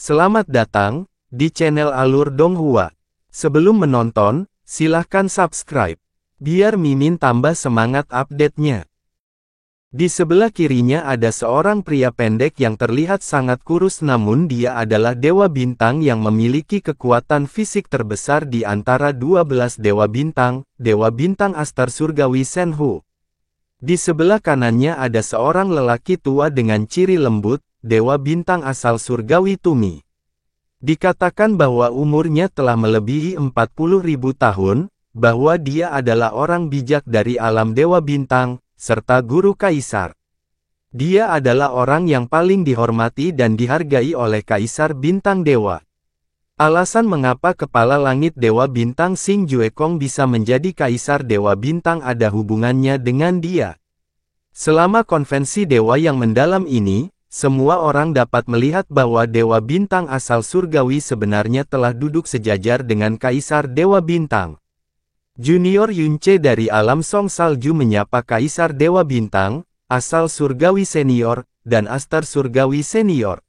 Selamat datang di channel Alur Donghua. Sebelum menonton, silahkan subscribe, biar Mimin tambah semangat update-nya. Di sebelah kirinya ada seorang pria pendek yang terlihat sangat kurus, namun dia adalah dewa bintang yang memiliki kekuatan fisik terbesar di antara 12 dewa bintang Astar Surgawi Senhu. Di sebelah kanannya ada seorang lelaki tua dengan ciri lembut, dewa bintang asal Surgawi Tumi. Dikatakan bahwa umurnya telah melebihi 40.000 tahun, bahwa dia adalah orang bijak dari alam dewa bintang, serta guru kaisar. Dia adalah orang yang paling dihormati dan dihargai oleh kaisar bintang dewa. Alasan mengapa kepala langit dewa bintang Xing Juekong bisa menjadi kaisar dewa bintang ada hubungannya dengan dia. Selama konvensi dewa yang mendalam ini, semua orang dapat melihat bahwa dewa bintang asal surgawi sebenarnya telah duduk sejajar dengan kaisar dewa bintang. Junior Yunce dari alam Song Salju menyapa kaisar dewa bintang, asal surgawi senior, dan Astar surgawi senior.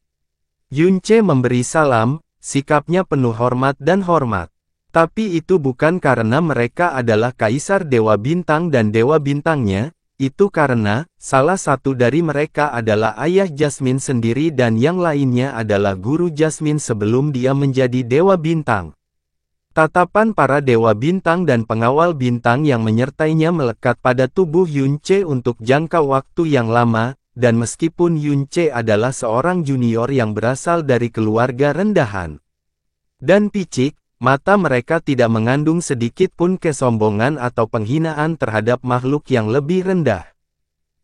Yunce memberi salam, sikapnya penuh hormat dan hormat. Tapi itu bukan karena mereka adalah kaisar dewa bintang dan dewa bintangnya, itu karena salah satu dari mereka adalah ayah Jasmine sendiri dan yang lainnya adalah guru Jasmine sebelum dia menjadi dewa bintang. Tatapan para dewa bintang dan pengawal bintang yang menyertainya melekat pada tubuh Yunce untuk jangka waktu yang lama, dan meskipun Yunce adalah seorang junior yang berasal dari keluarga rendahan dan picik, mata mereka tidak mengandung sedikit pun kesombongan atau penghinaan terhadap makhluk yang lebih rendah.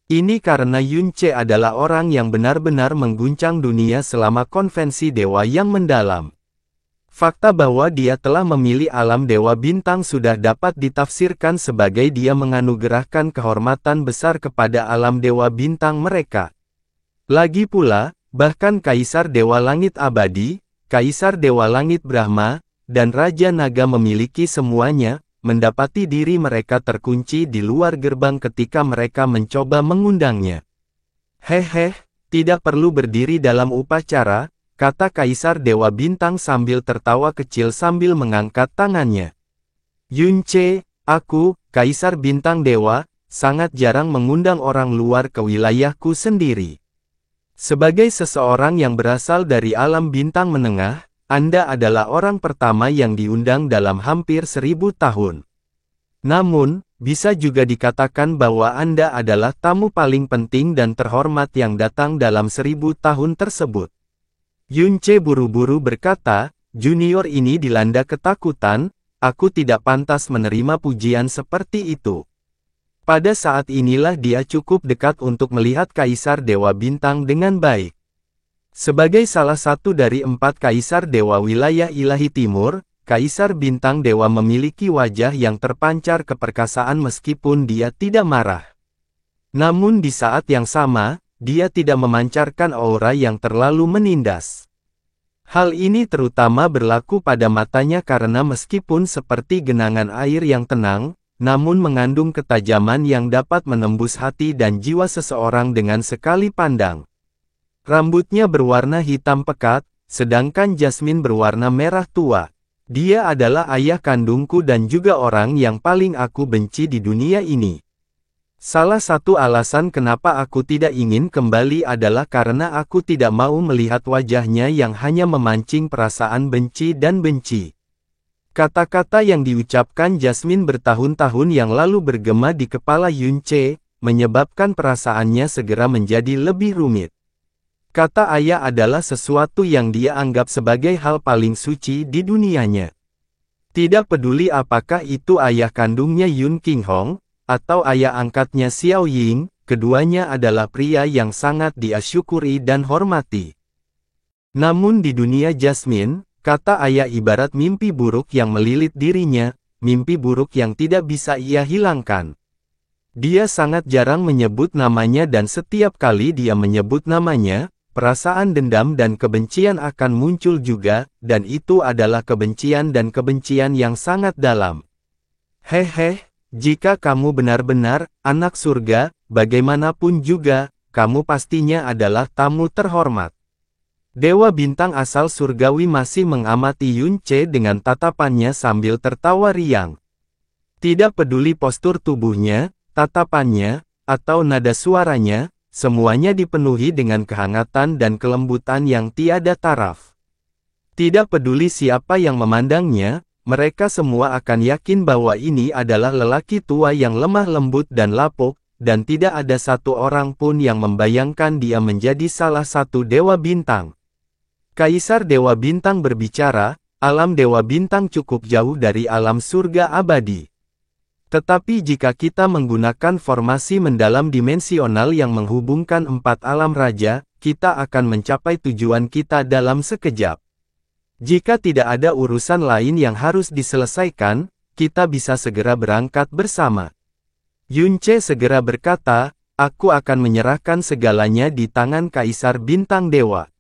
Ini karena Yunce adalah orang yang benar-benar mengguncang dunia selama konvensi dewa yang mendalam. Fakta bahwa dia telah memilih alam dewa bintang sudah dapat ditafsirkan sebagai dia menganugerahkan kehormatan besar kepada alam dewa bintang mereka. Lagi pula, bahkan Kaisar Dewa Langit Abadi, Kaisar Dewa Langit Brahma, dan Raja Naga memiliki semuanya, mendapati diri mereka terkunci di luar gerbang ketika mereka mencoba mengundangnya. Hehe, tidak perlu berdiri dalam upacara, kata Kaisar Dewa Bintang sambil tertawa kecil sambil mengangkat tangannya. Yunce, aku, Kaisar Bintang Dewa, sangat jarang mengundang orang luar ke wilayahku sendiri. Sebagai seseorang yang berasal dari alam bintang menengah, Anda adalah orang pertama yang diundang dalam hampir 1000 tahun. Namun, bisa juga dikatakan bahwa Anda adalah tamu paling penting dan terhormat yang datang dalam 1000 tahun tersebut. Yunce buru-buru berkata, junior ini dilanda ketakutan, aku tidak pantas menerima pujian seperti itu. Pada saat inilah dia cukup dekat untuk melihat Kaisar Dewa Bintang dengan baik. Sebagai salah satu dari 4 kaisar dewa wilayah ilahi timur, Kaisar Bintang Dewa memiliki wajah yang terpancar keperkasaan meskipun dia tidak marah. Namun di saat yang sama, dia tidak memancarkan aura yang terlalu menindas. Hal ini terutama berlaku pada matanya karena meskipun seperti genangan air yang tenang, namun mengandung ketajaman yang dapat menembus hati dan jiwa seseorang dengan sekali pandang. Rambutnya berwarna hitam pekat, sedangkan Jasmine berwarna merah tua. Dia adalah ayah kandungku dan juga orang yang paling aku benci di dunia ini. Salah satu alasan kenapa aku tidak ingin kembali adalah karena aku tidak mau melihat wajahnya yang hanya memancing perasaan benci dan benci. Kata-kata yang diucapkan Jasmine bertahun-tahun yang lalu bergema di kepala Yunce, menyebabkan perasaannya segera menjadi lebih rumit. Kata ayah adalah sesuatu yang dia anggap sebagai hal paling suci di dunianya. Tidak peduli apakah itu ayah kandungnya Yun Qinghong, atau ayah angkatnya Xiao Ying, keduanya adalah pria yang sangat dia syukuri dan hormati. Namun di dunia Jasmine, kata ayah ibarat mimpi buruk yang melilit dirinya, mimpi buruk yang tidak bisa ia hilangkan. Dia sangat jarang menyebut namanya dan setiap kali dia menyebut namanya, perasaan dendam dan kebencian akan muncul juga, dan itu adalah kebencian dan kebencian yang sangat dalam. Hehe, jika kamu benar-benar anak surga, bagaimanapun juga, kamu pastinya adalah tamu terhormat. Dewa Bintang asal surgawi masih mengamati Yun Ce dengan tatapannya sambil tertawa riang. Tidak peduli postur tubuhnya, tatapannya, atau nada suaranya, semuanya dipenuhi dengan kehangatan dan kelembutan yang tiada taraf. Tidak peduli siapa yang memandangnya, mereka semua akan yakin bahwa ini adalah lelaki tua yang lemah lembut dan lapuk, dan tidak ada satu orang pun yang membayangkan dia menjadi salah satu Dewa Bintang. Kaisar Dewa Bintang berbicara, alam Dewa Bintang cukup jauh dari alam surga abadi. Tetapi jika kita menggunakan formasi mendalam dimensional yang menghubungkan 4 alam raja, kita akan mencapai tujuan kita dalam sekejap. Jika tidak ada urusan lain yang harus diselesaikan, kita bisa segera berangkat bersama. Yun Ce segera berkata, aku akan menyerahkan segalanya di tangan Kaisar Bintang Dewa.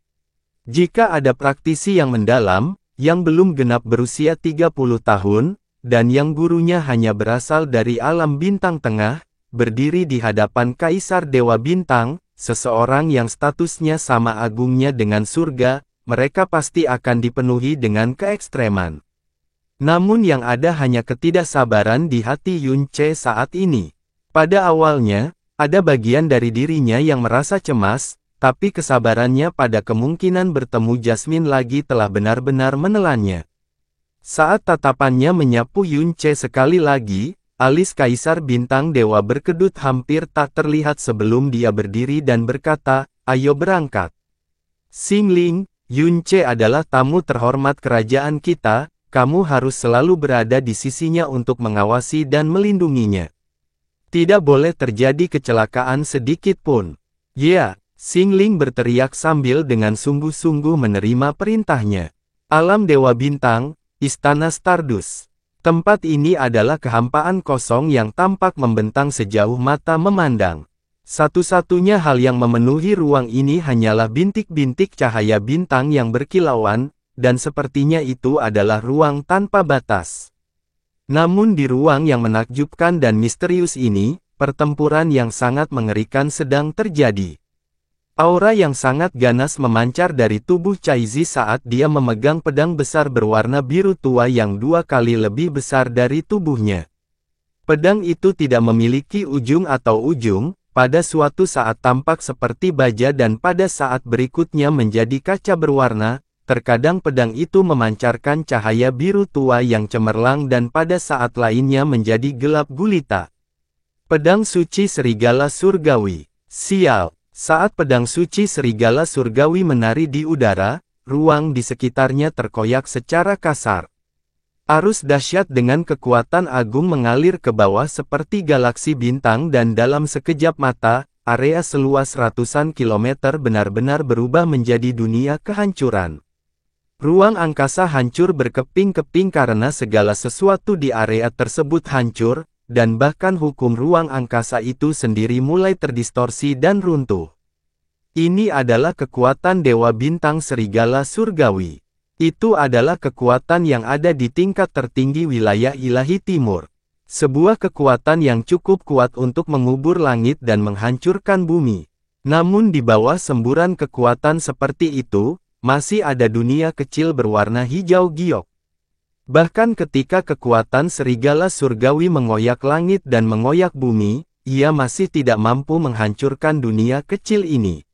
Jika ada praktisi yang mendalam, yang belum genap berusia 30 tahun, dan yang gurunya hanya berasal dari alam bintang tengah, berdiri di hadapan Kaisar Dewa Bintang, seseorang yang statusnya sama agungnya dengan surga, mereka pasti akan dipenuhi dengan keekstreman. Namun yang ada hanya ketidaksabaran di hati Yun Ce saat ini. Pada awalnya, ada bagian dari dirinya yang merasa cemas, tapi kesabarannya pada kemungkinan bertemu Jasmine lagi telah benar-benar menelannya. Saat tatapannya menyapu Yun Ce sekali lagi, alis Kaisar Bintang Dewa berkedut hampir tak terlihat sebelum dia berdiri dan berkata, ayo berangkat. Xingling, Yun Ce adalah tamu terhormat kerajaan kita, kamu harus selalu berada di sisinya untuk mengawasi dan melindunginya. Tidak boleh terjadi kecelakaan sedikit pun. Ya. Xingling berteriak sambil dengan sungguh-sungguh menerima perintahnya. Alam Dewa Bintang, Istana Stardust. Tempat ini adalah kehampaan kosong yang tampak membentang sejauh mata memandang. Satu-satunya hal yang memenuhi ruang ini hanyalah bintik-bintik cahaya bintang yang berkilauan, dan sepertinya itu adalah ruang tanpa batas. Namun di ruang yang menakjubkan dan misterius ini, pertempuran yang sangat mengerikan sedang terjadi. Aura yang sangat ganas memancar dari tubuh Caizi saat dia memegang pedang besar berwarna biru tua yang 2 kali lebih besar dari tubuhnya. Pedang itu tidak memiliki ujung atau ujung, pada suatu saat tampak seperti baja dan pada saat berikutnya menjadi kaca berwarna, terkadang pedang itu memancarkan cahaya biru tua yang cemerlang dan pada saat lainnya menjadi gelap gulita. Pedang suci serigala surgawi. Sial! Saat pedang suci serigala surgawi menari di udara, ruang di sekitarnya terkoyak secara kasar. Arus dahsyat dengan kekuatan agung mengalir ke bawah seperti galaksi bintang dan dalam sekejap mata, area seluas ratusan kilometer benar-benar berubah menjadi dunia kehancuran. Ruang angkasa hancur berkeping-keping karena segala sesuatu di area tersebut hancur, dan bahkan hukum ruang angkasa itu sendiri mulai terdistorsi dan runtuh. Ini adalah kekuatan Dewa Bintang Serigala Surgawi. Itu adalah kekuatan yang ada di tingkat tertinggi wilayah ilahi timur. Sebuah kekuatan yang cukup kuat untuk mengubur langit dan menghancurkan bumi. Namun di bawah semburan kekuatan seperti itu, masih ada dunia kecil berwarna hijau giok. Bahkan ketika kekuatan serigala surgawi mengoyak langit dan mengoyak bumi, ia masih tidak mampu menghancurkan dunia kecil ini.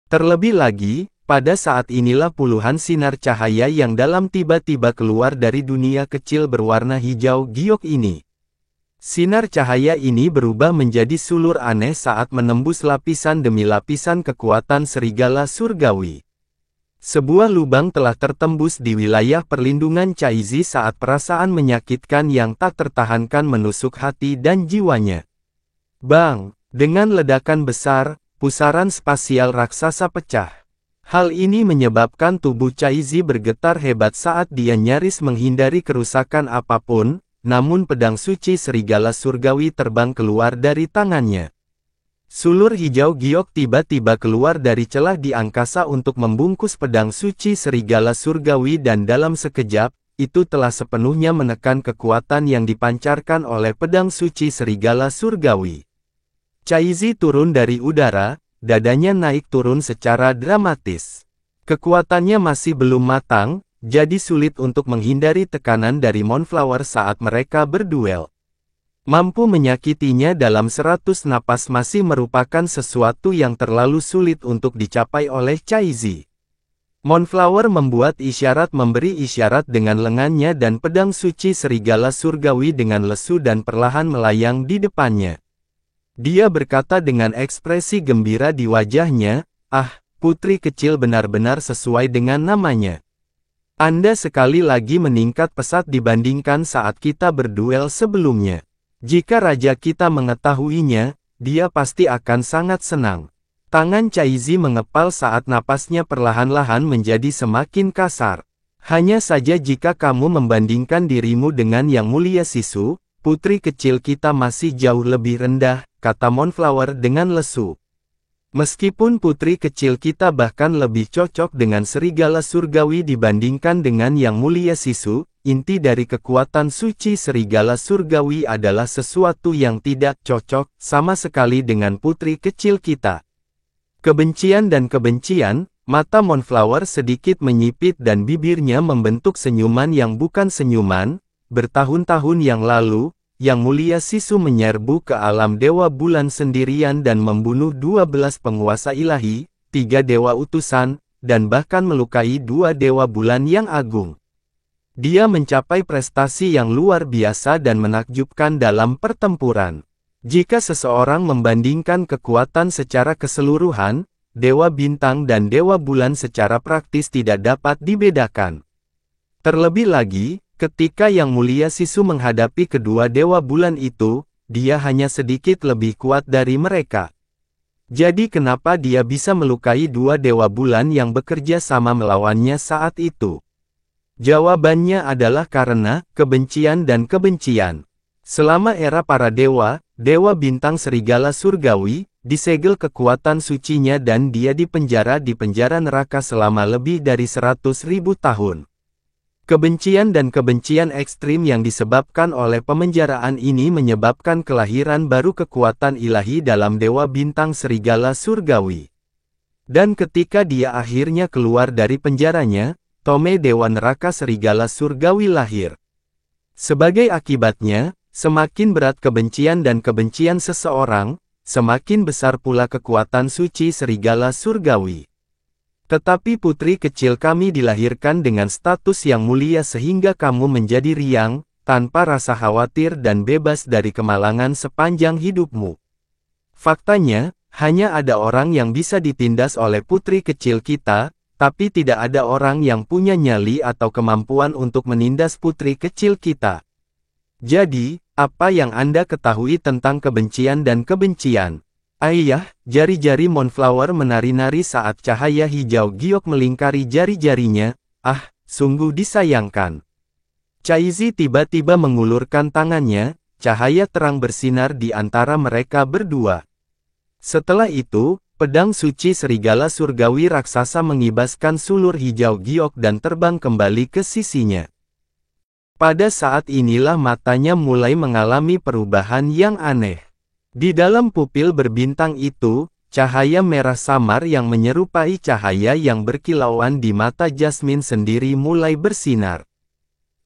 Terlebih lagi, pada saat inilah puluhan sinar cahaya yang dalam tiba-tiba keluar dari dunia kecil berwarna hijau giok ini. Sinar cahaya ini berubah menjadi sulur aneh saat menembus lapisan demi lapisan kekuatan serigala surgawi. Sebuah lubang telah tertembus di wilayah perlindungan Caizi saat perasaan menyakitkan yang tak tertahankan menusuk hati dan jiwanya. Bang! Dengan ledakan besar, pusaran spasial raksasa pecah. Hal ini menyebabkan tubuh Caizi bergetar hebat saat dia nyaris menghindari kerusakan apapun, namun pedang suci serigala surgawi terbang keluar dari tangannya. Sulur hijau giok tiba-tiba keluar dari celah di angkasa untuk membungkus pedang suci serigala surgawi dan dalam sekejap, itu telah sepenuhnya menekan kekuatan yang dipancarkan oleh pedang suci serigala surgawi. Caizi turun dari udara, dadanya naik turun secara dramatis. Kekuatannya masih belum matang, jadi sulit untuk menghindari tekanan dari Moonflower saat mereka berduel. Mampu menyakitinya dalam 100 napas masih merupakan sesuatu yang terlalu sulit untuk dicapai oleh Chaizi. Moonflower membuat isyarat memberi isyarat dengan lengannya dan pedang suci serigala surgawi dengan lesu dan perlahan melayang di depannya. Dia berkata dengan ekspresi gembira di wajahnya, "Ah, putri kecil benar-benar sesuai dengan namanya. Anda sekali lagi meningkat pesat dibandingkan saat kita berduel sebelumnya. Jika raja kita mengetahuinya, dia pasti akan sangat senang." Tangan Chaizi mengepal saat napasnya perlahan-lahan menjadi semakin kasar. "Hanya saja jika kamu membandingkan dirimu dengan Yang Mulia Sisu, putri kecil kita masih jauh lebih rendah," kata Moonflower dengan lesu. "Meskipun putri kecil kita bahkan lebih cocok dengan serigala surgawi dibandingkan dengan Yang Mulia Sisu, inti dari kekuatan suci serigala surgawi adalah sesuatu yang tidak cocok sama sekali dengan putri kecil kita." Kebencian dan kebencian, mata Moonflower sedikit menyipit dan bibirnya membentuk senyuman yang bukan senyuman. Bertahun-tahun yang lalu, Yang Mulia Sisu menyerbu ke alam Dewa Bulan sendirian dan membunuh 12 penguasa ilahi, 3 dewa utusan, dan bahkan melukai 2 dewa bulan yang agung. Dia mencapai prestasi yang luar biasa dan menakjubkan dalam pertempuran. Jika seseorang membandingkan kekuatan secara keseluruhan, Dewa Bintang dan Dewa Bulan secara praktis tidak dapat dibedakan. Terlebih lagi, ketika Yang Mulia Sisu menghadapi kedua Dewa Bulan itu, dia hanya sedikit lebih kuat dari mereka. Jadi kenapa dia bisa melukai 2 Dewa Bulan yang bekerja sama melawannya saat itu? Jawabannya adalah karena kebencian dan kebencian. Selama era para dewa, Dewa Bintang Serigala Surgawi, disegel kekuatan sucinya dan dia dipenjara di penjara neraka selama lebih dari 100.000 tahun. Kebencian dan kebencian ekstrim yang disebabkan oleh pemenjaraan ini menyebabkan kelahiran baru kekuatan ilahi dalam Dewa Bintang Serigala Surgawi. Dan ketika dia akhirnya keluar dari penjaranya, Tome Dewa Neraka Serigala Surgawi lahir. Sebagai akibatnya, semakin berat kebencian dan kebencian seseorang, semakin besar pula kekuatan suci serigala surgawi. Tetapi putri kecil kami dilahirkan dengan status yang mulia sehingga kamu menjadi riang, tanpa rasa khawatir dan bebas dari kemalangan sepanjang hidupmu. Faktanya, hanya ada orang yang bisa ditindas oleh putri kecil kita, tapi tidak ada orang yang punya nyali atau kemampuan untuk menindas putri kecil kita. Jadi, apa yang Anda ketahui tentang kebencian dan kebencian? Ayah, jari-jari Moonflower menari-nari saat cahaya hijau giok melingkari jari-jarinya. Ah, sungguh disayangkan. Chaizi tiba-tiba mengulurkan tangannya, cahaya terang bersinar di antara mereka berdua. Setelah itu, pedang suci serigala surgawi raksasa mengibaskan sulur hijau giok dan terbang kembali ke sisinya. Pada saat inilah matanya mulai mengalami perubahan yang aneh. Di dalam pupil berbintang itu, cahaya merah samar yang menyerupai cahaya yang berkilauan di mata Jasmine sendiri mulai bersinar.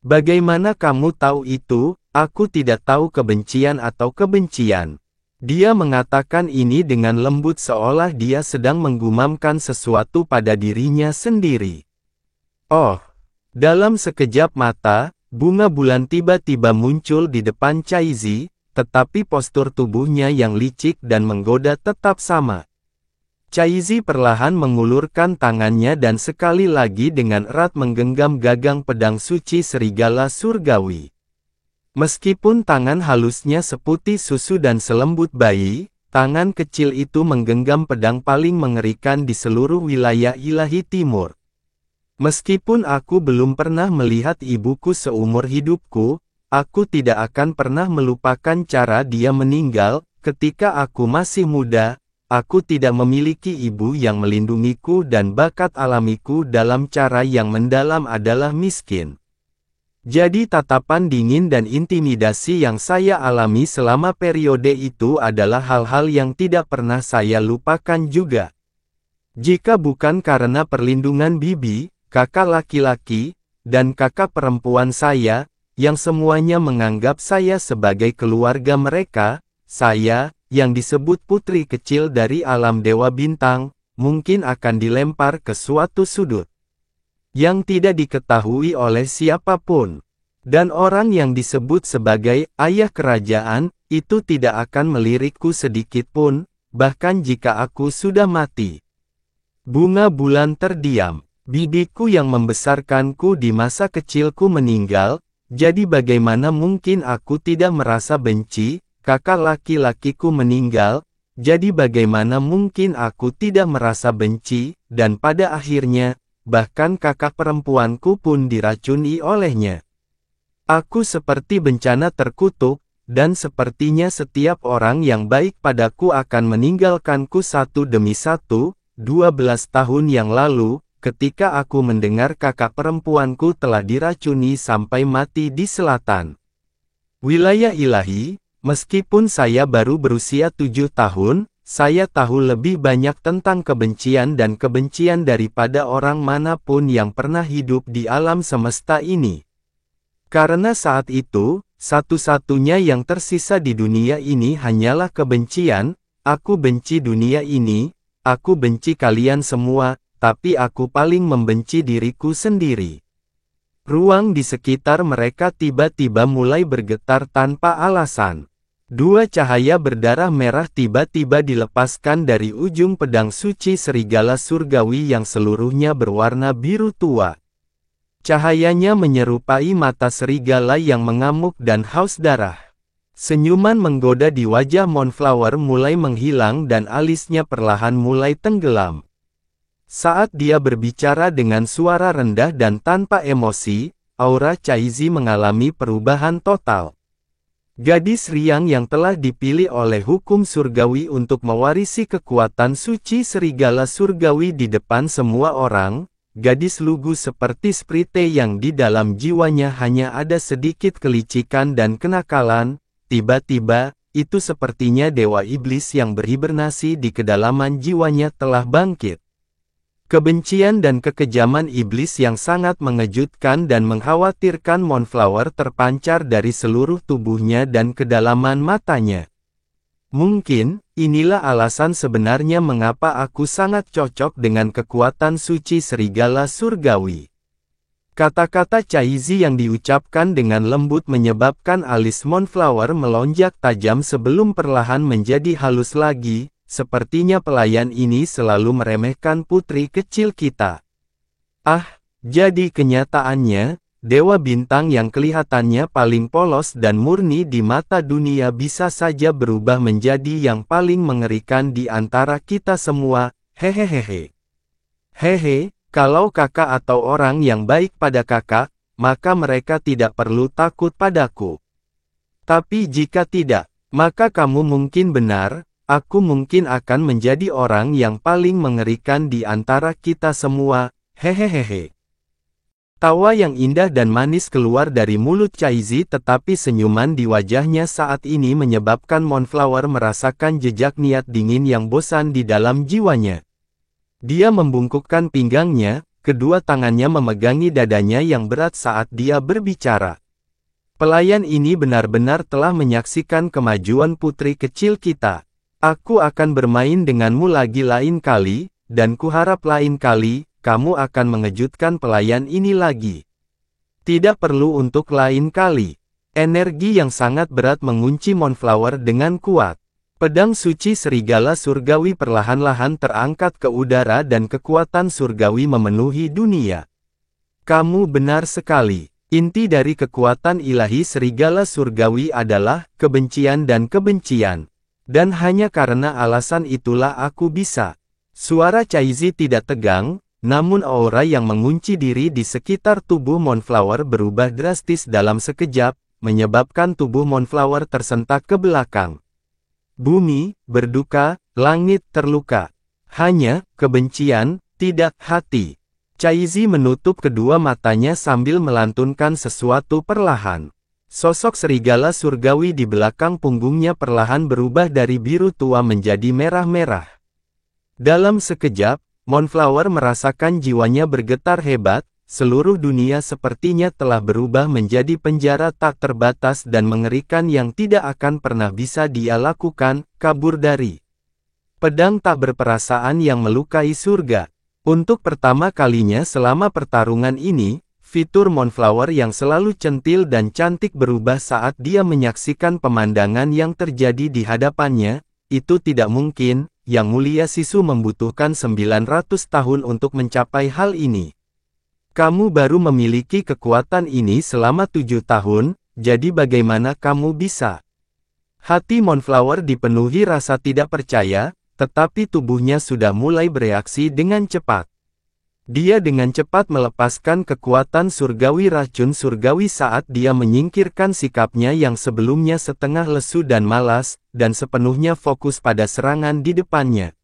Bagaimana kamu tahu itu? Aku tidak tahu kebencian atau kebencian. Dia mengatakan ini dengan lembut seolah dia sedang menggumamkan sesuatu pada dirinya sendiri. Oh, dalam sekejap mata, bunga bulan tiba-tiba muncul di depan Chaizi, tetapi postur tubuhnya yang licik dan menggoda tetap sama. Chaizi perlahan mengulurkan tangannya dan sekali lagi dengan erat menggenggam gagang pedang suci serigala surgawi. Meskipun tangan halusnya seputih susu dan selembut bayi, tangan kecil itu menggenggam pedang paling mengerikan di seluruh wilayah ilahi timur. Meskipun aku belum pernah melihat ibuku seumur hidupku, aku tidak akan pernah melupakan cara dia meninggal. Ketika aku masih muda, aku tidak memiliki ibu yang melindungiku dan bakat alamiku dalam cara yang mendalam adalah miskin. Jadi tatapan dingin dan intimidasi yang saya alami selama periode itu adalah hal-hal yang tidak pernah saya lupakan juga. Jika bukan karena perlindungan bibi, kakak laki-laki, dan kakak perempuan saya, yang semuanya menganggap saya sebagai keluarga mereka, saya, yang disebut putri kecil dari alam Dewa Bintang, mungkin akan dilempar ke suatu sudut yang tidak diketahui oleh siapapun. Dan orang yang disebut sebagai ayah kerajaan, itu tidak akan melirikku sedikit pun, bahkan jika aku sudah mati. Bunga Bulan terdiam. Bibiku yang membesarkanku di masa kecilku meninggal, jadi bagaimana mungkin aku tidak merasa benci? Kakak laki-lakiku meninggal, jadi bagaimana mungkin aku tidak merasa benci? Dan pada akhirnya, bahkan kakak perempuanku pun diracuni olehnya. Aku seperti bencana terkutuk, dan sepertinya setiap orang yang baik padaku akan meninggalkanku satu demi satu. 12 tahun yang lalu, ketika aku mendengar kakak perempuanku telah diracuni sampai mati di selatan wilayah ilahi, meskipun saya baru berusia 7 tahun, saya tahu lebih banyak tentang kebencian dan kebencian daripada orang manapun yang pernah hidup di alam semesta ini. Karena saat itu, satu-satunya yang tersisa di dunia ini hanyalah kebencian. Aku benci dunia ini, aku benci kalian semua, tapi aku paling membenci diriku sendiri. Ruang di sekitar mereka tiba-tiba mulai bergetar tanpa alasan. Dua cahaya berdarah merah tiba-tiba dilepaskan dari ujung pedang suci serigala surgawi yang seluruhnya berwarna biru tua. Cahayanya menyerupai mata serigala yang mengamuk dan haus darah. Senyuman menggoda di wajah Moonflower mulai menghilang dan alisnya perlahan mulai tenggelam. Saat dia berbicara dengan suara rendah dan tanpa emosi, aura Chaizi mengalami perubahan total. Gadis riang yang telah dipilih oleh hukum surgawi untuk mewarisi kekuatan suci serigala surgawi di depan semua orang, gadis lugu seperti Sprite yang di dalam jiwanya hanya ada sedikit kelicikan dan kenakalan, tiba-tiba, itu sepertinya dewa iblis yang berhibernasi di kedalaman jiwanya telah bangkit. Kebencian dan kekejaman iblis yang sangat mengejutkan dan mengkhawatirkan Moonflower terpancar dari seluruh tubuhnya dan kedalaman matanya. Mungkin, inilah alasan sebenarnya mengapa aku sangat cocok dengan kekuatan suci serigala surgawi. Kata-kata Chaizi yang diucapkan dengan lembut menyebabkan alis Moonflower melonjak tajam sebelum perlahan menjadi halus lagi. Sepertinya pelayan ini selalu meremehkan putri kecil kita. Ah, jadi kenyataannya, Dewa Bintang yang kelihatannya paling polos dan murni di mata dunia bisa saja berubah menjadi yang paling mengerikan di antara kita semua, hehehehe. Hehe, kalau kakak atau orang yang baik pada kakak, maka mereka tidak perlu takut padaku. Tapi jika tidak, maka kamu mungkin benar. Aku mungkin akan menjadi orang yang paling mengerikan di antara kita semua, hehehehe. Tawa yang indah dan manis keluar dari mulut Chaizi tetapi senyuman di wajahnya saat ini menyebabkan Moonflower merasakan jejak niat dingin yang bosan di dalam jiwanya. Dia membungkukkan pinggangnya, kedua tangannya memegangi dadanya yang berat saat dia berbicara. Pelayan ini benar-benar telah menyaksikan kemajuan putri kecil kita. Aku akan bermain denganmu lagi lain kali, dan kuharap lain kali, kamu akan mengejutkan pelayan ini lagi. Tidak perlu untuk lain kali. Energi yang sangat berat mengunci Moonflower dengan kuat. Pedang suci serigala surgawi perlahan-lahan terangkat ke udara dan kekuatan surgawi memenuhi dunia. Kamu benar sekali. Inti dari kekuatan ilahi serigala surgawi adalah kebencian dan kebencian. Dan hanya karena alasan itulah aku bisa. Suara Chaizi tidak tegang, namun aura yang mengunci diri di sekitar tubuh Moonflower berubah drastis dalam sekejap, menyebabkan tubuh Moonflower tersentak ke belakang. Bumi berduka, langit terluka. Hanya kebencian, tidak hati. Chaizi menutup kedua matanya sambil melantunkan sesuatu perlahan. Sosok serigala surgawi di belakang punggungnya perlahan berubah dari biru tua menjadi merah-merah. Dalam sekejap, Moonflower merasakan jiwanya bergetar hebat, seluruh dunia sepertinya telah berubah menjadi penjara tak terbatas dan mengerikan yang tidak akan pernah bisa dia lakukan, kabur dari pedang tak berperasaan yang melukai surga. Untuk pertama kalinya selama pertarungan ini, fitur Moonflower yang selalu centil dan cantik berubah saat dia menyaksikan pemandangan yang terjadi di hadapannya. Itu tidak mungkin, Yang Mulia Sisu membutuhkan 900 tahun untuk mencapai hal ini. Kamu baru memiliki kekuatan ini selama 7 tahun, jadi bagaimana kamu bisa? Hati Moonflower dipenuhi rasa tidak percaya, tetapi tubuhnya sudah mulai bereaksi dengan cepat. Dia dengan cepat melepaskan kekuatan surgawi racun surgawi saat dia menyingkirkan sikapnya yang sebelumnya setengah lesu dan malas, dan sepenuhnya fokus pada serangan di depannya.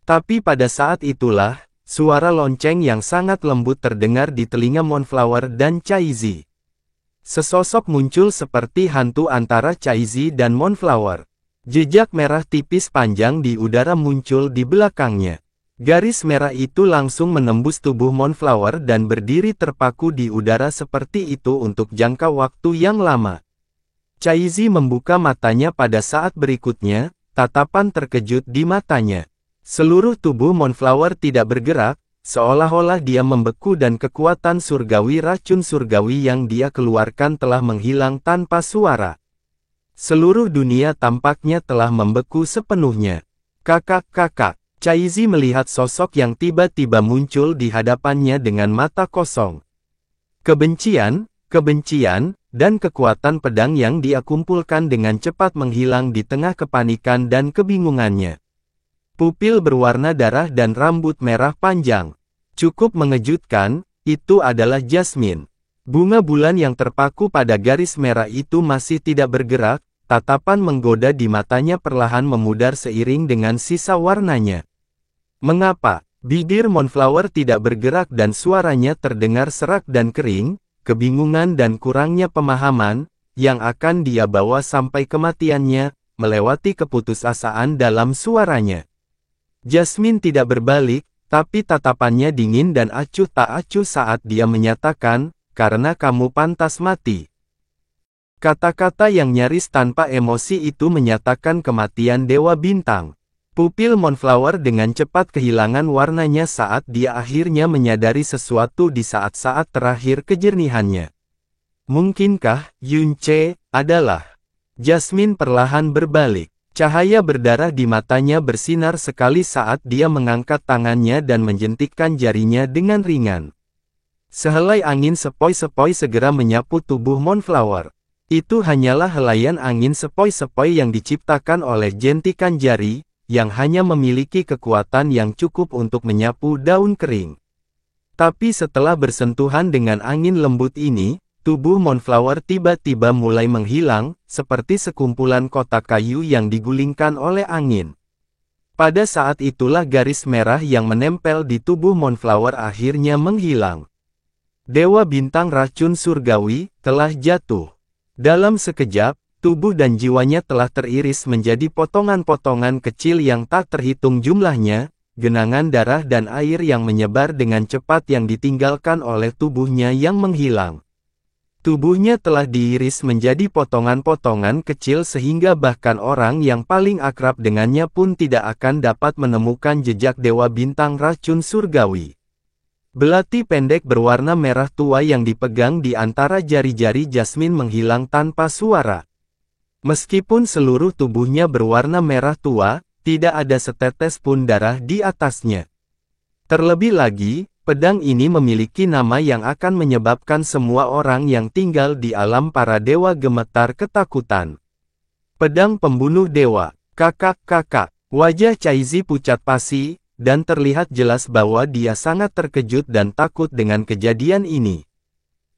Tapi pada saat itulah, suara lonceng yang sangat lembut terdengar di telinga Moonflower dan Chaizi. Sesosok muncul seperti hantu antara Chaizi dan Moonflower. Jejak merah tipis panjang di udara muncul di belakangnya. Garis merah itu langsung menembus tubuh Moonflower dan berdiri terpaku di udara seperti itu untuk jangka waktu yang lama. Chaizi membuka matanya pada saat berikutnya, tatapan terkejut di matanya. Seluruh tubuh Moonflower tidak bergerak, seolah-olah dia membeku dan kekuatan surgawi racun surgawi yang dia keluarkan telah menghilang tanpa suara. Seluruh dunia tampaknya telah membeku sepenuhnya. Kakak. Chaizi melihat sosok yang tiba-tiba muncul di hadapannya dengan mata kosong. Kebencian, dan kekuatan pedang yang dia kumpulkan dengan cepat menghilang di tengah kepanikan dan kebingungannya. Pupil berwarna darah dan rambut merah panjang. Cukup mengejutkan, itu adalah Jasmine. Bunga bulan yang terpaku pada garis merah itu masih tidak bergerak, tatapan menggoda di matanya perlahan memudar seiring dengan sisa warnanya. Mengapa? Bibir Moonflower tidak bergerak dan suaranya terdengar serak dan kering, kebingungan dan kurangnya pemahaman, yang akan dia bawa sampai kematiannya, melewati keputusasaan dalam suaranya. Jasmine tidak berbalik, tapi tatapannya dingin dan acuh tak acuh saat dia menyatakan, karena kamu pantas mati. Kata-kata yang nyaris tanpa emosi itu menyatakan kematian Dewa Bintang. Pupil Moonflower dengan cepat kehilangan warnanya saat dia akhirnya menyadari sesuatu di saat-saat terakhir kejernihannya. Mungkinkah Yunce adalah? Jasmine perlahan berbalik. Cahaya berdarah di matanya bersinar sekali saat dia mengangkat tangannya dan menjentikkan jarinya dengan ringan. Sehelai angin sepoi-sepoi segera menyapu tubuh Moonflower. Itu hanyalah helaian angin sepoi-sepoi yang diciptakan oleh jentikan jari, yang hanya memiliki kekuatan yang cukup untuk menyapu daun kering. Tapi setelah bersentuhan dengan angin lembut ini, tubuh Moonflower tiba-tiba mulai menghilang, seperti sekumpulan kotak kayu yang digulingkan oleh angin. Pada saat itulah garis merah yang menempel di tubuh Moonflower akhirnya menghilang. Dewa Bintang racun surgawi telah jatuh. Dalam sekejap, tubuh dan jiwanya telah teriris menjadi potongan-potongan kecil yang tak terhitung jumlahnya, genangan darah dan air yang menyebar dengan cepat yang ditinggalkan oleh tubuhnya yang menghilang. Tubuhnya telah diiris menjadi potongan-potongan kecil sehingga bahkan orang yang paling akrab dengannya pun tidak akan dapat menemukan jejak Dewa Bintang racun surgawi. Belati pendek berwarna merah tua yang dipegang di antara jari-jari Jasmine menghilang tanpa suara. Meskipun seluruh tubuhnya berwarna merah tua, tidak ada setetes pun darah di atasnya. Terlebih lagi, pedang ini memiliki nama yang akan menyebabkan semua orang yang tinggal di alam para dewa gemetar ketakutan. Pedang pembunuh dewa. Kakak. Wajah Chaizi pucat pasi, dan terlihat jelas bahwa dia sangat terkejut dan takut dengan kejadian ini.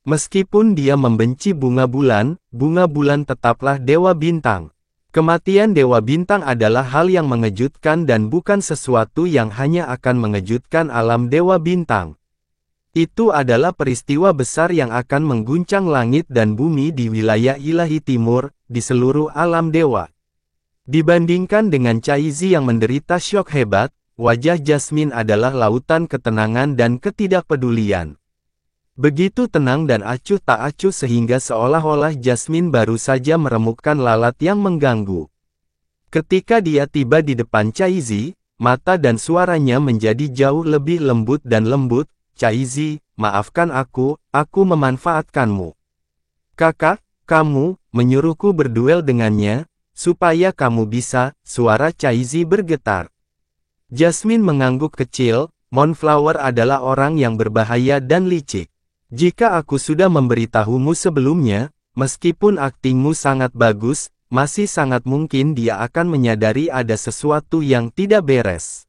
Meskipun dia membenci bunga bulan tetaplah Dewa Bintang. Kematian Dewa Bintang adalah hal yang mengejutkan dan bukan sesuatu yang hanya akan mengejutkan alam Dewa Bintang. Itu adalah peristiwa besar yang akan mengguncang langit dan bumi di wilayah ilahi timur, di seluruh alam dewa. Dibandingkan dengan Chaizi yang menderita syok hebat, wajah Jasmine adalah lautan ketenangan dan ketidakpedulian. Begitu tenang dan acuh tak acuh sehingga seolah-olah Jasmine baru saja meremukkan lalat yang mengganggu. Ketika dia tiba di depan Chaizi, mata dan suaranya menjadi jauh lebih lembut dan lembut. Chaizi, maafkan aku memanfaatkanmu. Kakak, kamu menyuruhku berduel dengannya, supaya kamu bisa, suara Chaizi bergetar. Jasmine mengangguk kecil, Moonflower adalah orang yang berbahaya dan licik. Jika aku sudah memberitahumu sebelumnya, meskipun aktingmu sangat bagus, masih sangat mungkin dia akan menyadari ada sesuatu yang tidak beres.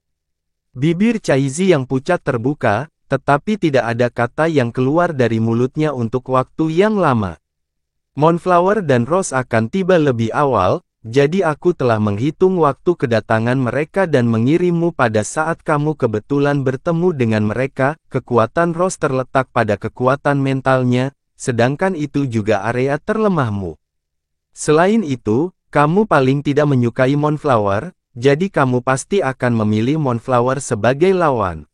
Bibir Chaizi yang pucat terbuka, tetapi tidak ada kata yang keluar dari mulutnya untuk waktu yang lama. Moonflower dan Rose akan tiba lebih awal, jadi aku telah menghitung waktu kedatangan mereka dan mengirimmu pada saat kamu kebetulan bertemu dengan mereka. Kekuatan Rose terletak pada kekuatan mentalnya, sedangkan itu juga area terlemahmu. Selain itu, kamu paling tidak menyukai Moonflower, jadi kamu pasti akan memilih Moonflower sebagai lawan.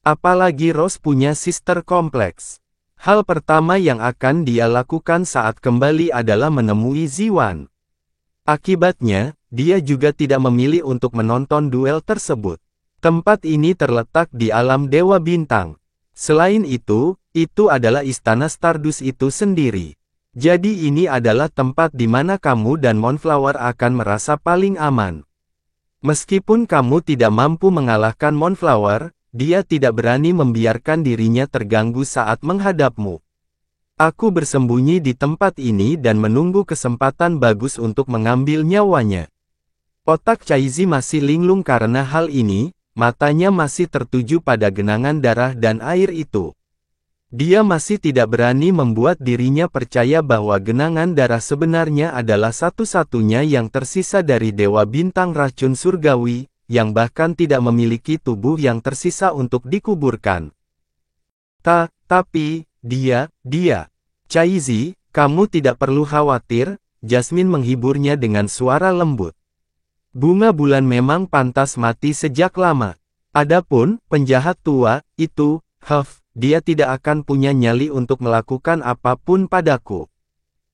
Apalagi Rose punya sister kompleks. Hal pertama yang akan dia lakukan saat kembali adalah menemui Ziwan. Akibatnya, dia juga tidak memilih untuk menonton duel tersebut. Tempat ini terletak di alam Dewa Bintang. Selain itu adalah istana Stardust itu sendiri. Jadi ini adalah tempat di mana kamu dan Moonflower akan merasa paling aman. Meskipun kamu tidak mampu mengalahkan Moonflower, dia tidak berani membiarkan dirinya terganggu saat menghadapmu. Aku bersembunyi di tempat ini dan menunggu kesempatan bagus untuk mengambil nyawanya. Otak Chaizi masih linglung karena hal ini, matanya masih tertuju pada genangan darah dan air itu. Dia masih tidak berani membuat dirinya percaya bahwa genangan darah sebenarnya adalah satu-satunya yang tersisa dari Dewa Bintang Racun Surgawi, yang bahkan tidak memiliki tubuh yang tersisa untuk dikuburkan. Tapi, dia. Chaizi, kamu tidak perlu khawatir, Jasmine menghiburnya dengan suara lembut. Bunga bulan memang pantas mati sejak lama. Adapun, penjahat tua, itu, dia tidak akan punya nyali untuk melakukan apapun padaku.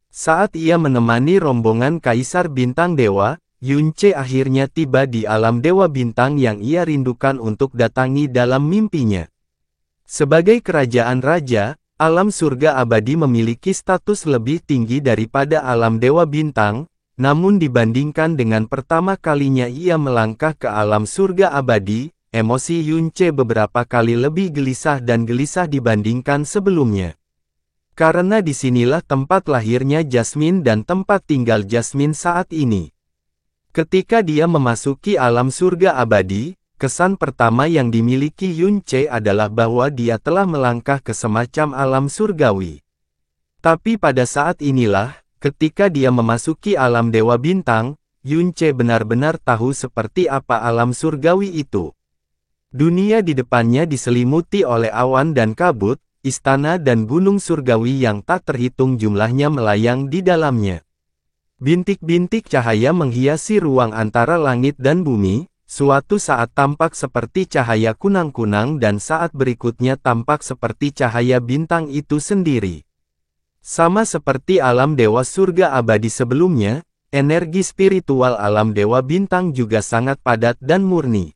Saat ia menemani rombongan Kaisar Bintang Dewa, Yunce akhirnya tiba di alam Dewa Bintang yang ia rindukan untuk datangi dalam mimpinya. Sebagai kerajaan raja, alam surga abadi memiliki status lebih tinggi daripada alam Dewa Bintang, namun dibandingkan dengan pertama kalinya ia melangkah ke alam surga abadi, emosi Yunce beberapa kali lebih gelisah dan gelisah dibandingkan sebelumnya. Karena disinilah tempat lahirnya Jasmine dan tempat tinggal Jasmine saat ini. Ketika dia memasuki alam surga abadi, kesan pertama yang dimiliki Yunce adalah bahwa dia telah melangkah ke semacam alam surgawi. Tapi pada saat inilah, ketika dia memasuki alam Dewa Bintang, Yunce benar-benar tahu seperti apa alam surgawi itu. Dunia di depannya diselimuti oleh awan dan kabut, istana dan gunung surgawi yang tak terhitung jumlahnya melayang di dalamnya. Bintik-bintik cahaya menghiasi ruang antara langit dan bumi, suatu saat tampak seperti cahaya kunang-kunang dan saat berikutnya tampak seperti cahaya bintang itu sendiri. Sama seperti alam dewa surga abadi sebelumnya, energi spiritual alam Dewa Bintang juga sangat padat dan murni.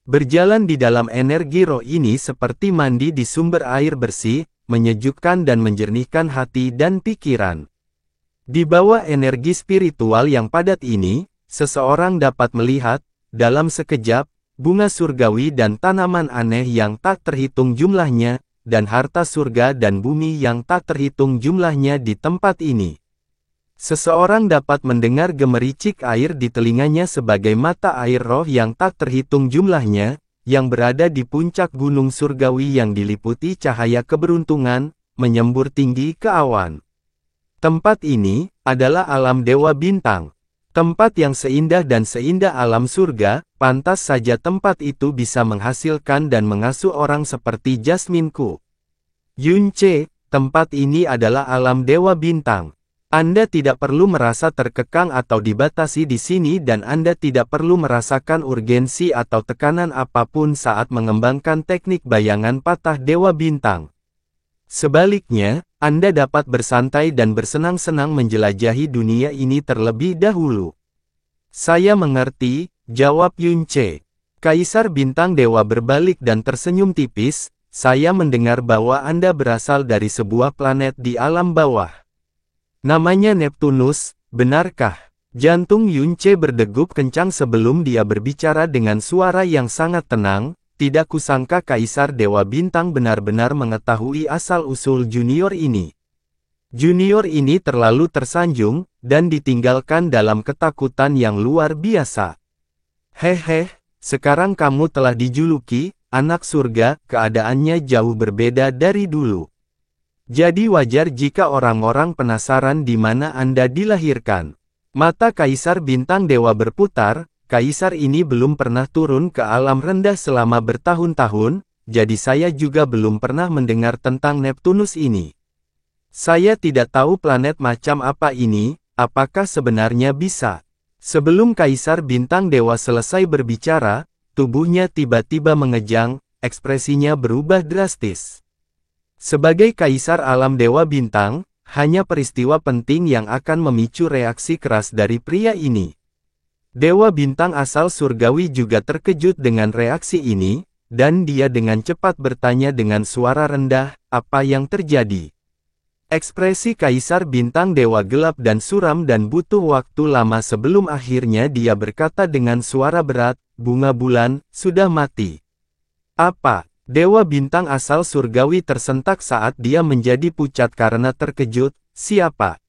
Berjalan di dalam energi roh ini seperti mandi di sumber air bersih, menyejukkan dan menjernihkan hati dan pikiran. Di bawah energi spiritual yang padat ini, seseorang dapat melihat, dalam sekejap, bunga surgawi dan tanaman aneh yang tak terhitung jumlahnya, dan harta surga dan bumi yang tak terhitung jumlahnya di tempat ini. Seseorang dapat mendengar gemericik air di telinganya sebagai mata air roh yang tak terhitung jumlahnya, yang berada di puncak gunung surgawi yang diliputi cahaya keberuntungan, menyembur tinggi ke awan. Tempat ini adalah alam Dewa Bintang. Tempat yang seindah dan seindah alam surga, pantas saja tempat itu bisa menghasilkan dan mengasuh orang seperti Jasmine-ku. Yunce, tempat ini adalah alam Dewa Bintang. Anda tidak perlu merasa terkekang atau dibatasi di sini dan Anda tidak perlu merasakan urgensi atau tekanan apapun saat mengembangkan teknik bayangan patah Dewa Bintang. Sebaliknya, Anda dapat bersantai dan bersenang-senang menjelajahi dunia ini terlebih dahulu. Saya mengerti, jawab Yunce. Kaisar Bintang Dewa berbalik dan tersenyum tipis. Saya mendengar bahwa Anda berasal dari sebuah planet di alam bawah. Namanya Neptunus, benarkah? Jantung Yunce berdegup kencang sebelum dia berbicara dengan suara yang sangat tenang. Tidak kusangka Kaisar Dewa Bintang benar-benar mengetahui asal-usul junior ini. Junior ini terlalu tersanjung, dan ditinggalkan dalam ketakutan yang luar biasa. Hehe, sekarang kamu telah dijuluki, anak surga, keadaannya jauh berbeda dari dulu. Jadi wajar jika orang-orang penasaran di mana Anda dilahirkan. Mata Kaisar Bintang Dewa berputar, Kaisar ini belum pernah turun ke alam rendah selama bertahun-tahun, jadi saya juga belum pernah mendengar tentang Neptunus ini. Saya tidak tahu planet macam apa ini, apakah sebenarnya bisa? Sebelum Kaisar Bintang Dewa selesai berbicara, tubuhnya tiba-tiba mengejang, ekspresinya berubah drastis. Sebagai Kaisar Alam Dewa Bintang, hanya peristiwa penting yang akan memicu reaksi keras dari pria ini. Dewa Bintang asal surgawi juga terkejut dengan reaksi ini, dan dia dengan cepat bertanya dengan suara rendah, apa yang terjadi? Ekspresi Kaisar Bintang Dewa gelap dan suram dan butuh waktu lama sebelum akhirnya dia berkata dengan suara berat, bunga bulan, sudah mati. Apa? Dewa Bintang asal surgawi tersentak saat dia menjadi pucat karena terkejut, siapa?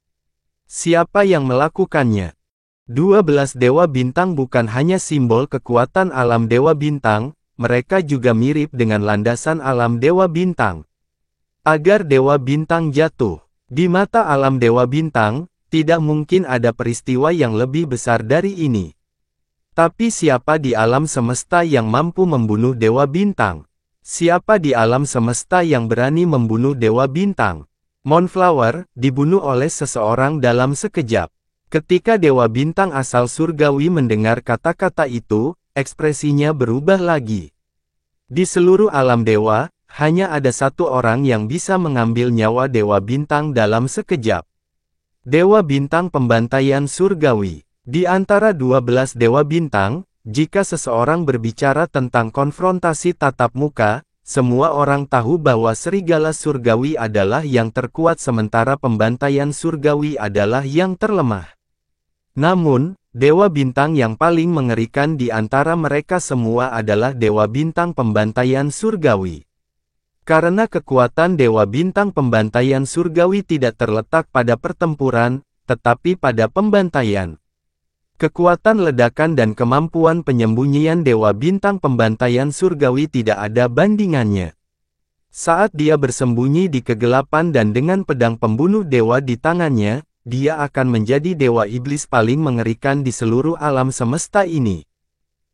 Siapa yang melakukannya? 12 Dewa Bintang bukan hanya simbol kekuatan alam Dewa Bintang, mereka juga mirip dengan landasan alam Dewa Bintang. Agar Dewa Bintang jatuh, di mata alam Dewa Bintang, tidak mungkin ada peristiwa yang lebih besar dari ini. Tapi siapa di alam semesta yang mampu membunuh Dewa Bintang? Siapa di alam semesta yang berani membunuh Dewa Bintang? Moonflower, dibunuh oleh seseorang dalam sekejap. Ketika Dewa Bintang asal surgawi mendengar kata-kata itu, ekspresinya berubah lagi. Di seluruh alam dewa, hanya ada satu orang yang bisa mengambil nyawa Dewa Bintang dalam sekejap. Dewa Bintang Pembantaian Surgawi. Di antara 12 Dewa Bintang, jika seseorang berbicara tentang konfrontasi tatap muka, semua orang tahu bahwa serigala surgawi adalah yang terkuat sementara pembantaian surgawi adalah yang terlemah. Namun, Dewa Bintang yang paling mengerikan di antara mereka semua adalah Dewa Bintang Pembantaian Surgawi. Karena kekuatan Dewa Bintang Pembantaian Surgawi tidak terletak pada pertempuran, tetapi pada pembantaian. Kekuatan ledakan dan kemampuan penyembunyian Dewa Bintang Pembantaian Surgawi tidak ada bandingannya. Saat dia bersembunyi di kegelapan dan dengan pedang pembunuh dewa di tangannya, dia akan menjadi dewa iblis paling mengerikan di seluruh alam semesta ini.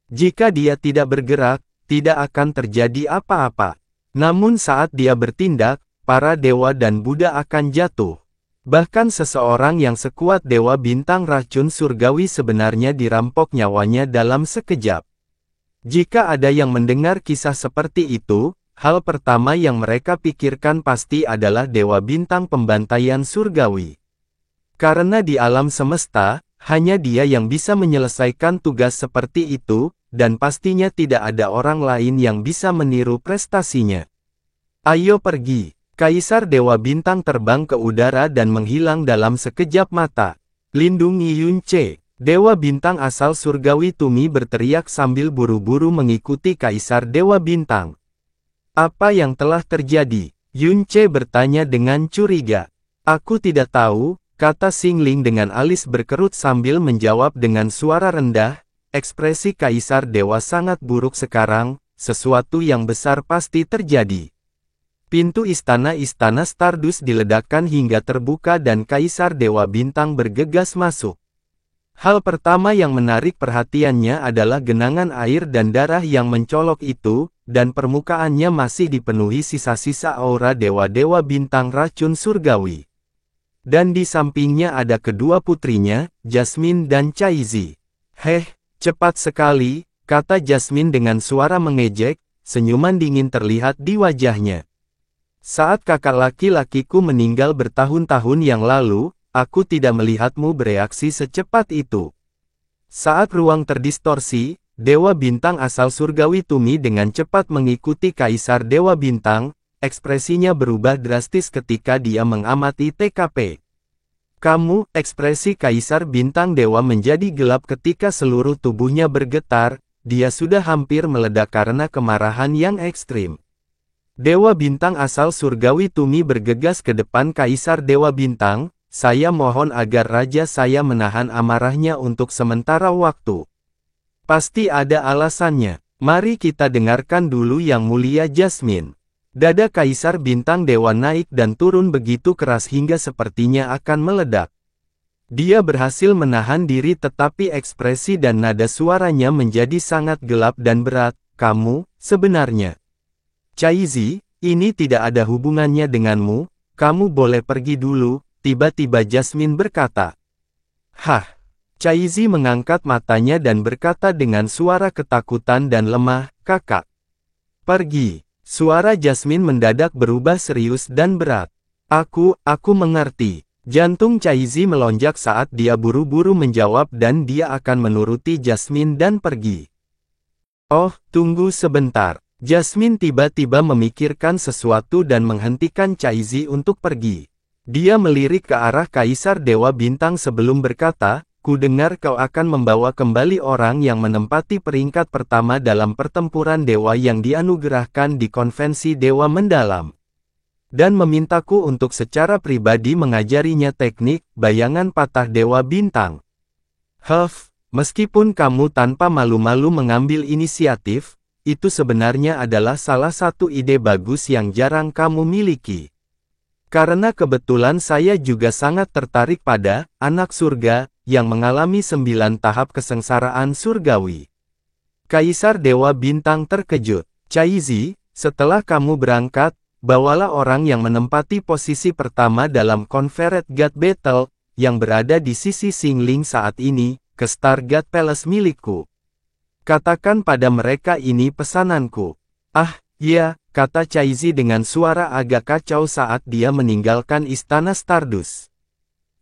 Jika dia tidak bergerak, tidak akan terjadi apa-apa. Namun saat dia bertindak, para dewa dan Buddha akan jatuh. Bahkan seseorang yang sekuat Dewa Bintang Racun Surgawi sebenarnya dirampok nyawanya dalam sekejap. Jika ada yang mendengar kisah seperti itu, hal pertama yang mereka pikirkan pasti adalah Dewa Bintang Pembantaian Surgawi. Karena di alam semesta, hanya dia yang bisa menyelesaikan tugas seperti itu, dan pastinya tidak ada orang lain yang bisa meniru prestasinya. Ayo pergi. Kaisar Dewa Bintang terbang ke udara dan menghilang dalam sekejap mata. Lindungi Yunce. Dewa Bintang asal surgawi Tumi berteriak sambil buru-buru mengikuti Kaisar Dewa Bintang. Apa yang telah terjadi? Yunce bertanya dengan curiga. Aku tidak tahu, kata Xingling dengan alis berkerut sambil menjawab dengan suara rendah. Ekspresi Kaisar Dewa sangat buruk sekarang, sesuatu yang besar pasti terjadi. Pintu istana-istana Stardust diledakkan hingga terbuka dan Kaisar Dewa Bintang bergegas masuk. Hal pertama yang menarik perhatiannya adalah genangan air dan darah yang mencolok itu, dan permukaannya masih dipenuhi sisa-sisa aura dewa-dewa bintang racun surgawi. Dan di sampingnya ada kedua putrinya, Jasmine dan Chaizi. "Heh, cepat sekali," kata Jasmine dengan suara mengejek, senyuman dingin terlihat di wajahnya. "Saat kakak laki-lakiku meninggal bertahun-tahun yang lalu, aku tidak melihatmu bereaksi secepat itu." Saat ruang terdistorsi, Dewa Bintang asal surgawi Tumi dengan cepat mengikuti Kaisar Dewa Bintang. Ekspresinya berubah drastis ketika dia mengamati TKP. "Kamu," ekspresi Kaisar Bintang Dewa menjadi gelap ketika seluruh tubuhnya bergetar, dia sudah hampir meledak karena kemarahan yang ekstrim. Dewa Bintang asal surgawi Tumi bergegas ke depan Kaisar Dewa Bintang, "Saya mohon agar raja saya menahan amarahnya untuk sementara waktu. Pasti ada alasannya. Mari kita dengarkan dulu Yang Mulia Jasmine." Dada Kaisar Bintang Dewa naik dan turun begitu keras hingga sepertinya akan meledak. Dia berhasil menahan diri tetapi ekspresi dan nada suaranya menjadi sangat gelap dan berat. "Kamu, sebenarnya. Chaizi, ini tidak ada hubungannya denganmu, kamu boleh pergi dulu," tiba-tiba Jasmine berkata. "Hah?" Chaizi mengangkat matanya dan berkata dengan suara ketakutan dan lemah, "Kakak. Pergi." Suara Jasmine mendadak berubah serius dan berat. Aku mengerti." Jantung Chaizi melonjak saat dia buru-buru menjawab dan dia akan menuruti Jasmine dan pergi. "Oh, tunggu sebentar." Jasmine tiba-tiba memikirkan sesuatu dan menghentikan Chaizi untuk pergi. Dia melirik ke arah Kaisar Dewa Bintang sebelum berkata, "Ku dengar kau akan membawa kembali orang yang menempati peringkat pertama dalam pertempuran dewa yang dianugerahkan di konvensi Dewa Mendalam. Dan memintaku untuk secara pribadi mengajarinya teknik, bayangan patah Dewa Bintang." Meskipun kamu tanpa malu-malu mengambil inisiatif, itu sebenarnya adalah salah satu ide bagus yang jarang kamu miliki. Karena kebetulan saya juga sangat tertarik pada anak surga, yang mengalami 9 tahap kesengsaraan surgawi. Kaisar Dewa Bintang terkejut. "Chaizi, setelah kamu berangkat, bawalah orang yang menempati posisi pertama dalam Confederate God Battle, yang berada di sisi Xingling saat ini, ke Star God Palace milikku. Katakan pada mereka ini pesananku." "Ah, ya," kata Chaizi dengan suara agak kacau saat dia meninggalkan Istana Stardust.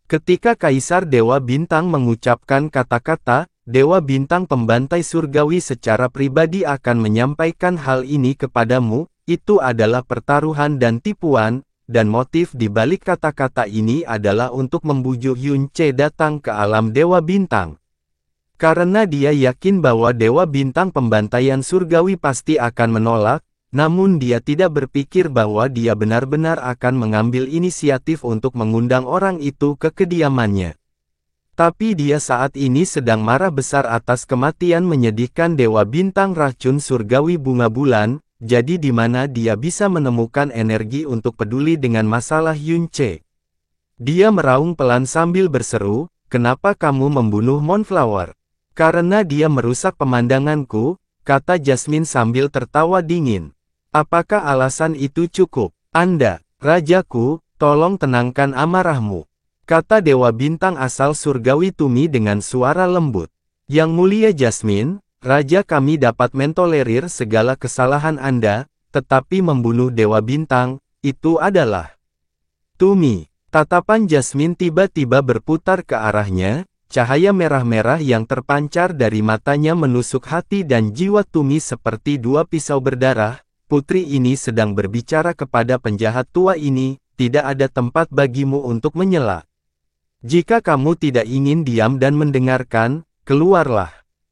Ketika Kaisar Dewa Bintang mengucapkan kata-kata, Dewa Bintang pembantai surgawi secara pribadi akan menyampaikan hal ini kepadamu, itu adalah pertaruhan dan tipuan, dan motif di balik kata-kata ini adalah untuk membujuk Yun Ce datang ke alam Dewa Bintang. Karena dia yakin bahwa Dewa Bintang pembantaian surgawi pasti akan menolak, namun dia tidak berpikir bahwa dia benar-benar akan mengambil inisiatif untuk mengundang orang itu ke kediamannya. Tapi dia saat ini sedang marah besar atas kematian menyedihkan Dewa Bintang racun surgawi bunga bulan, jadi di mana dia bisa menemukan energi untuk peduli dengan masalah Yun Ce. Dia meraung pelan sambil berseru, "Kenapa kamu membunuh Moonflower?" "Karena dia merusak pemandanganku," kata Jasmine sambil tertawa dingin. "Apakah alasan itu cukup? Anda, rajaku, tolong tenangkan amarahmu," kata Dewa Bintang asal surgawi Tumi dengan suara lembut. "Yang Mulia Jasmine, raja kami dapat mentolerir segala kesalahan Anda, tetapi membunuh Dewa Bintang, itu adalah..." "Tumi." Tatapan Jasmine tiba-tiba berputar ke arahnya, cahaya merah-merah yang terpancar dari matanya menusuk hati dan jiwa Tumi seperti dua pisau berdarah. "Putri ini sedang berbicara kepada penjahat tua ini, tidak ada tempat bagimu untuk menyela. Jika kamu tidak ingin diam dan mendengarkan, keluarlah."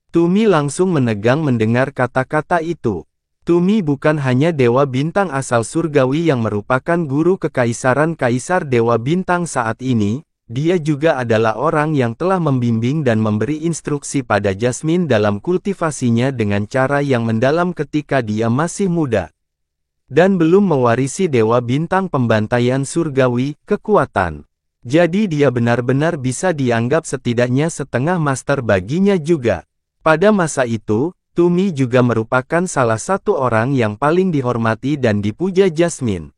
Tumi langsung menegang mendengar kata-kata itu. Tumi bukan hanya Dewa Bintang asal surgawi yang merupakan guru kekaisaran Kaisar Dewa Bintang saat ini, dia juga adalah orang yang telah membimbing dan memberi instruksi pada Jasmine dalam kultivasinya dengan cara yang mendalam ketika dia masih muda. Dan belum mewarisi Dewa Bintang pembantaian surgawi, kekuatan. Jadi dia benar-benar bisa dianggap setidaknya setengah master baginya juga. Pada masa itu, Tumi juga merupakan salah satu orang yang paling dihormati dan dipuja Jasmine.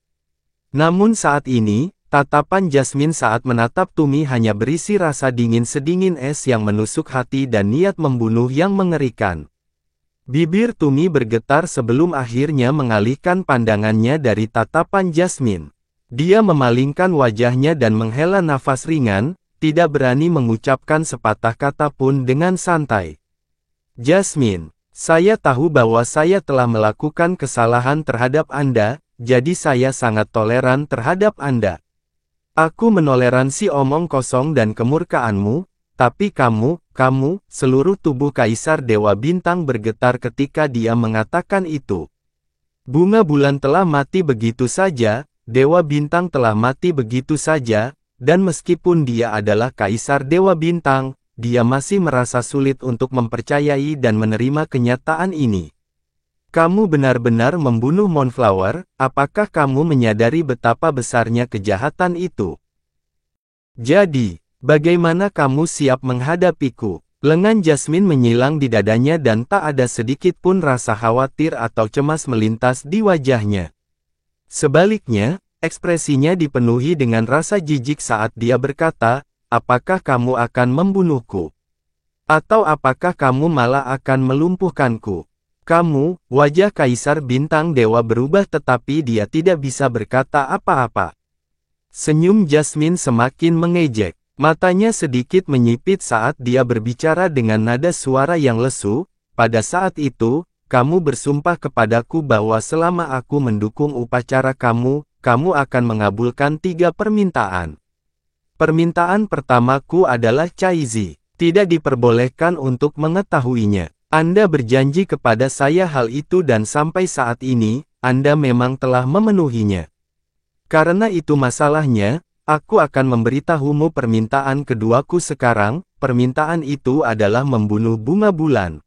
Namun saat ini, Tatapan Jasmine saat menatap Tumi hanya berisi rasa dingin sedingin es yang menusuk hati dan niat membunuh yang mengerikan. Bibir Tumi bergetar sebelum akhirnya mengalihkan pandangannya dari tatapan Jasmine. Dia memalingkan wajahnya dan menghela nafas ringan, tidak berani mengucapkan sepatah kata pun dengan santai. Jasmine, saya tahu bahwa saya telah melakukan kesalahan terhadap Anda, jadi saya sangat toleran terhadap Anda. Aku menoleransi omong kosong dan kemurkaanmu, tapi kamu, seluruh tubuh Kaisar Dewa Bintang bergetar ketika dia mengatakan itu. Bunga Bulan telah mati begitu saja, Dewa Bintang telah mati begitu saja, dan meskipun dia adalah Kaisar Dewa Bintang, dia masih merasa sulit untuk mempercayai dan menerima kenyataan ini. Kamu benar-benar membunuh Moonflower, apakah kamu menyadari betapa besarnya kejahatan itu? Jadi, bagaimana kamu siap menghadapiku? Lengan Jasmine menyilang di dadanya dan tak ada sedikit pun rasa khawatir atau cemas melintas di wajahnya. Sebaliknya, ekspresinya dipenuhi dengan rasa jijik saat dia berkata, apakah kamu akan membunuhku? Atau apakah kamu malah akan melumpuhkanku? Kamu, wajah Kaisar Bintang Dewa berubah tetapi dia tidak bisa berkata apa-apa. Senyum Jasmine semakin mengejek. Matanya sedikit menyipit saat dia berbicara dengan nada suara yang lesu. Pada saat itu, kamu bersumpah kepadaku bahwa selama aku mendukung upacara kamu akan mengabulkan 3 permintaan. Permintaan pertamaku adalah Caizi. Tidak diperbolehkan untuk mengetahuinya. Anda berjanji kepada saya hal itu dan sampai saat ini, Anda memang telah memenuhinya. Karena itu masalahnya, aku akan memberitahumu permintaan keduaku sekarang, permintaan itu adalah membunuh Bunga Bulan.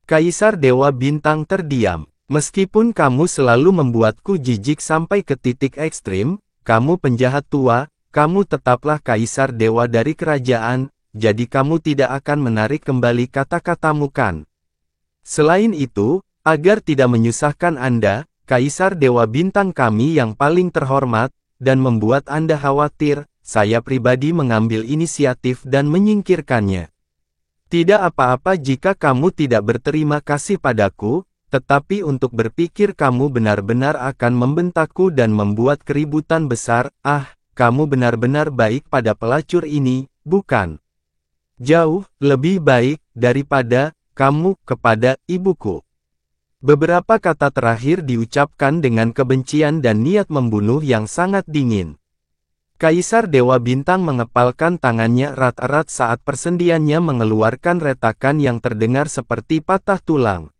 Kaisar Dewa Bintang terdiam. Meskipun kamu selalu membuatku jijik sampai ke titik ekstrim, kamu penjahat tua, kamu tetaplah Kaisar Dewa dari kerajaan, jadi kamu tidak akan menarik kembali kata-katamu kan? Selain itu, agar tidak menyusahkan Anda, Kaisar Dewa Bintang kami yang paling terhormat, dan membuat Anda khawatir, saya pribadi mengambil inisiatif dan menyingkirkannya. Tidak apa-apa jika kamu tidak berterima kasih padaku, tetapi untuk berpikir kamu benar-benar akan membentakku dan membuat keributan besar, kamu benar-benar baik pada pelacur ini, bukan? Jauh lebih baik daripada kamu kepada ibuku. Beberapa kata terakhir diucapkan dengan kebencian dan niat membunuh yang sangat dingin. Kaisar Dewa Bintang mengepalkan tangannya erat-erat saat persendiannya mengeluarkan retakan yang terdengar seperti patah tulang.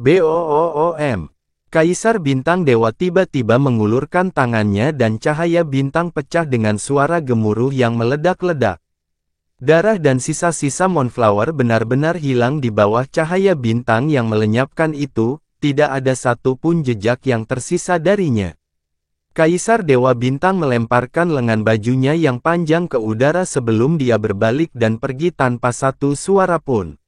Boom. Kaisar Bintang Dewa tiba-tiba mengulurkan tangannya dan cahaya bintang pecah dengan suara gemuruh yang meledak-ledak. Darah dan sisa-sisa Moonflower benar-benar hilang di bawah cahaya bintang yang melenyapkan itu, tidak ada satu pun jejak yang tersisa darinya. Kaisar Dewa Bintang melemparkan lengan bajunya yang panjang ke udara sebelum dia berbalik dan pergi tanpa satu suara pun.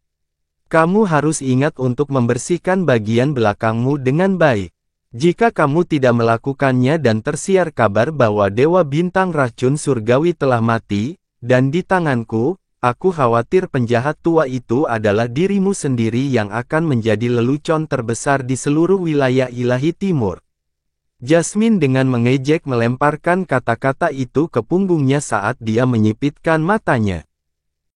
Kamu harus ingat untuk membersihkan bagian belakangmu dengan baik. Jika kamu tidak melakukannya dan tersiar kabar bahwa Dewa Bintang Racun Surgawi telah mati, dan di tanganku, aku khawatir penjahat tua itu adalah dirimu sendiri yang akan menjadi lelucon terbesar di seluruh wilayah ilahi timur. Jasmine dengan mengejek melemparkan kata-kata itu ke punggungnya saat dia menyipitkan matanya.